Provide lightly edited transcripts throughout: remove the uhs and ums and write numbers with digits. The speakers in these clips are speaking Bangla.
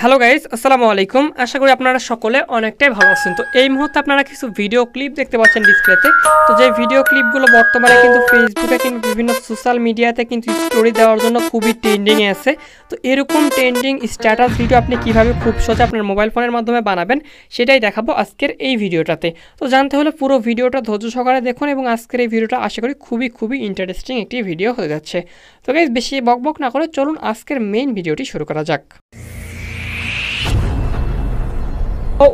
হ্যালো গাইজ, আসসালামু আলাইকুম। আশা করি আপনারা সকলে অনেকটাই ভালো আছেন। তো এই মুহূর্তে আপনারা কিছু ভিডিও ক্লিপ দেখতে পাচ্ছেন ডিসপ্লেতে। তো যে ভিডিও ক্লিপগুলো বর্তমানে কিন্তু ফেসবুকে কিন্তু বিভিন্ন সোশ্যাল মিডিয়াতে কিন্তু স্টোরি দেওয়ার জন্য খুবই ট্রেন্ডিংয়ে আছে। তো এরকম ট্রেন্ডিং স্ট্যাটাস ভিডিও আপনি কিভাবে খুব সহজে আপনার মোবাইল ফোনের মাধ্যমে বানাবেন সেটাই দেখাবো আজকের এই ভিডিওটাতে। তো জানতে হলে পুরো ভিডিওটা ধৈর্য সহকারে দেখুন এবং আজকের এই ভিডিওটা আশা করি খুবই ইন্টারেস্টিং একটি ভিডিও হয়ে যাচ্ছে। তো গাইজ বেশি বকবক না করে চলুন আজকের মেইন ভিডিওটি শুরু করা যাক।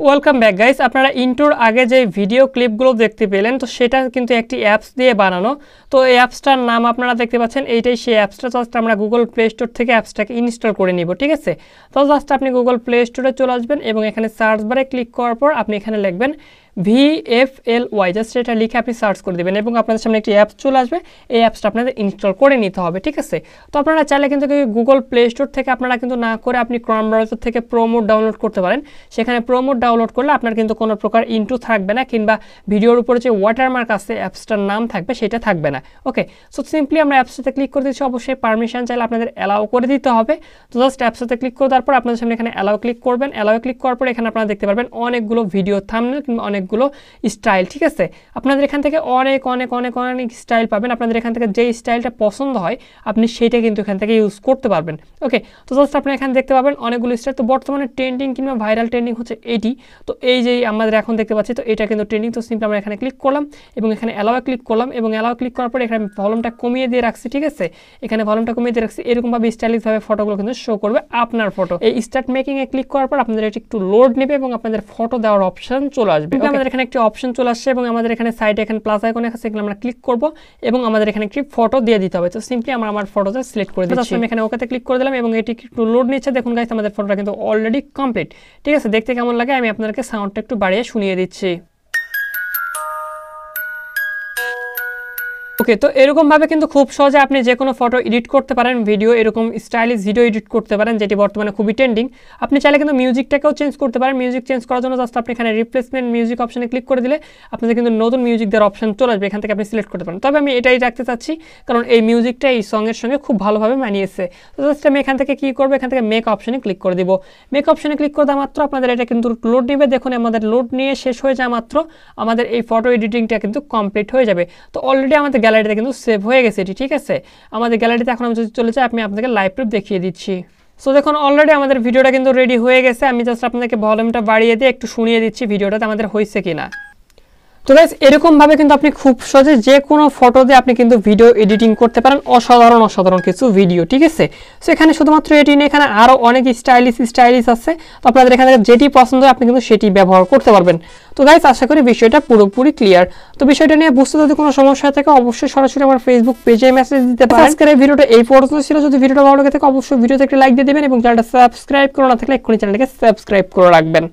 Welcome back guys. আপনারা ইন্ট্রোর আগে যে ভিডিও ক্লিপগুলো দেখতে পেলেন তো সেটা কিন্তু একটি অ্যাপস দিয়ে বানানো। তো এই অ্যাপসটার নাম আপনারা দেখতে পাচ্ছেন, এইটাই সেই অ্যাপসটা। জাস্ট আমরা গুগল প্লে স্টোর থেকে অ্যাপসটাকে ইনস্টল করে নিব, ঠিক আছে। তো জাস্ট আপনি গুগল প্লে স্টোরে চলে আসবেন এবং এখানে সার্চ বারে ক্লিক করার পর আপনি এখানে লিখবেন VFLY, জাস্ট এটা লিখে আপনি সার্চ করে দেবেন এবং আপনাদের সামনে একটি অ্যাপস চলে আসবে। এই অ্যাপসটা আপনাদের ইনস্টল করে নিতে হবে, ঠিক আছে। তো আপনারা চাইলে কিন্তু গুগল প্লে স্টোর থেকে আপনারা কিন্তু না করে আপনি ক্রোম ব্রাউজার থেকে প্রোমোড ডাউনলোড করতে পারেন। সেখানে প্রোমোড ডাউনলোড করলে আপনার কিন্তু কোনো প্রকার ইন্ট্রো থাকবে না, কিংবা ভিডিওর উপরে যে ওয়াটারমার্ক আছে অ্যাপসটার নাম থাকবে সেটা থাকবে না। ওকে, সো সিম্পলি আমরা অ্যাপসটাতে ক্লিক করে দিচ্ছি। অবশ্যই পারমিশন চাইলে আপনাদের অ্যালাউ করে দিতে হবে। তো জাস্ট অ্যাপসটাতে ক্লিক করে দেওয়ার পর আপনাদের সামনে এখানে অ্যালাউ ক্লিক করবেন। অ্যালাউ ক্লিক করার পর এখানে আপনারা দেখতে পারবেন অনেকগুলো ভিডিও থাম্বনেল কিংবা অনেকগুলো স্টাইল, ঠিক আছে। আপনাদের এখান থেকে অনেক স্টাইল পাবেন। আপনাদের এখান থেকে যে স্টাইলটা পছন্দ হয় আপনি সেটা কিন্তু এখান থেকে ইউজ করতে পারবেন। ওকে, তো জাস্ট আপনি এখানে দেখতে পাবেন অনেকগুলো স্টাইল। তো বর্তমানে ট্রেন্ডিং কিংবা ভাইরাল ট্রেন্ডিং হচ্ছে এটি। তো এই যে আমাদের এখন দেখতে পাচ্ছি তো এটা কিন্তু ট্রেন্ডিং। তো সিম্পলি আমরা এখানে ক্লিক করলাম এবং এখানে অ্যালাউয়ে ক্লিক করলাম এবং অ্যালাউ ক্লিক করার পর এখানে ভলিউমটা কমিয়ে দিয়ে রাখছি, ঠিক আছে। এখানে ভলিউমটা কমিয়ে দিয়ে রাখছি। এরকমভাবে স্টাইলিশভাবে ফটোগুলো কিন্তু শো করবে আপনার ফটো। এই স্টার্ট মেকিংয়ে ক্লিক করার পর আপনাদের এটি একটু লোড নেবে এবং আপনাদের ফটো দেওয়ার অপশন চলে আসবে। আমাদের এখানে একটি অপশন চলে আসছে এবং আমাদের এখানে সাইডে এখানে প্লাস আইকন আছে, এগুলো আমরা ক্লিক করব এবং আমাদের এখানে একটি ফটো দিয়ে দিতে হবে। তো সিম্পলি আমরা আমার ফটোটা সিলেক্ট করে দিচ্ছি। আমি এখানে ওকেতে ক্লিক করে দিলাম এবং এটি একটু লোড নিচ্ছে। দেখুন গাইস, আমাদের ফটোটা কিন্তু অলরেডি কমপ্লিট, ঠিক আছে। দেখতে কেমন লাগে আমি আপনাদেরকে সাউন্ডটা একটু বাড়িয়ে শুনিয়ে দিচ্ছি। ওকে, তো এরকমভাবে কিন্তু খুব সহজে আপনি যে কোনো ফটো এডিট করতে পারেন, ভিডিও এরকম স্টাইলিশ ভিডিও এডিট করতে পারেন, যেটি বর্তমানে খুবই ট্রেন্ডিং। আপনি চাইলে কিন্তু মিউজিকটাকেও চেঞ্জ করতে পারেন। মিউজিক চেঞ্জ করার জন্য জাস্ট আপনি এখানে রিপ্লেসমেন্ট মিউজিক অপশনে ক্লিক করে দিলে আপনাদের কিন্তু নতুন মিউজিক দেওয়ার অপশন চলে আসবে। এখান থেকে আপনি সিলেক্ট করতে পারেন। তবে আমি এটাই রাখতে চাচ্ছি কারণ এই মিউজিকটা এই সঙ্গের সঙ্গে খুব ভালোভাবে মানিয়েছে। তো জাস্ট আমি এখান থেকে কী করবো, এখান থেকে মেক অপশনে ক্লিক করে দিব। মেক অপশনে ক্লিক করে দেওয়া মাত্র আপনাদের এটা কিন্তু লোড নেবে। দেখুন আমাদের লোড নিয়ে শেষ হয়ে যাওয়া মাত্র আমাদের এই ফটো এডিটিংটা কিন্তু কমপ্লিট হয়ে যাবে। তো অলরেডি আমাদের গ্যালারিতে কিন্তু সেভ হয়ে গেছে এটি, ঠিক আছে। আমাদের গ্যালারিতে এখন আমি যদি চলে যাই আমি আপনাকে লাইভ প্রুফ দেখিয়ে দিচ্ছি। সো দেখুন অলরেডি আমাদের ভিডিওটা কিন্তু রেডি হয়ে গেছে। আমি জাস্ট আপনাদেরকে ভলিউমটা বাড়িয়ে দিয়ে একটু শুনিয়ে দিচ্ছি ভিডিওটাতে আমাদের হয়েছে কিনা। তো গাইস এরকমভাবে কিন্তু আপনি খুব সহজে যে কোনো ফটো দিয়ে আপনি কিন্তু ভিডিও এডিটিং করতে পারেন। অসাধারণ কিছু ভিডিও, ঠিক আছে। সো এখানে শুধুমাত্র এটি নেই, এখানে আরও অনেক স্টাইলিশ আছে। তো আপনাদের এখানে যেটি পছন্দ হয় আপনি কিন্তু সেটি ব্যবহার করতে পারবেন। তো গাইস আশা করি বিষয়টা পুরোপুরি ক্লিয়ার। তো বিষয়টা নিয়ে বুঝতে যদি কোনো সমস্যা থাকে অবশ্যই সরাসরি আমার ফেসবুক পেজে মেসেজ দিতে পারেন। আজকের এই ভিডিওটা এই পর্যন্ত ছিল। যদি ভিডিওটা ভালো লাগে থাকে অবশ্যই ভিডিওতে একটা লাইক দিয়ে দেবেন এবং চ্যানেলটা সাবস্ক্রাইব করে না থাকলে এক্ষুনি চ্যানেলটাকে সাবস্ক্রাইব করে রাখবেন।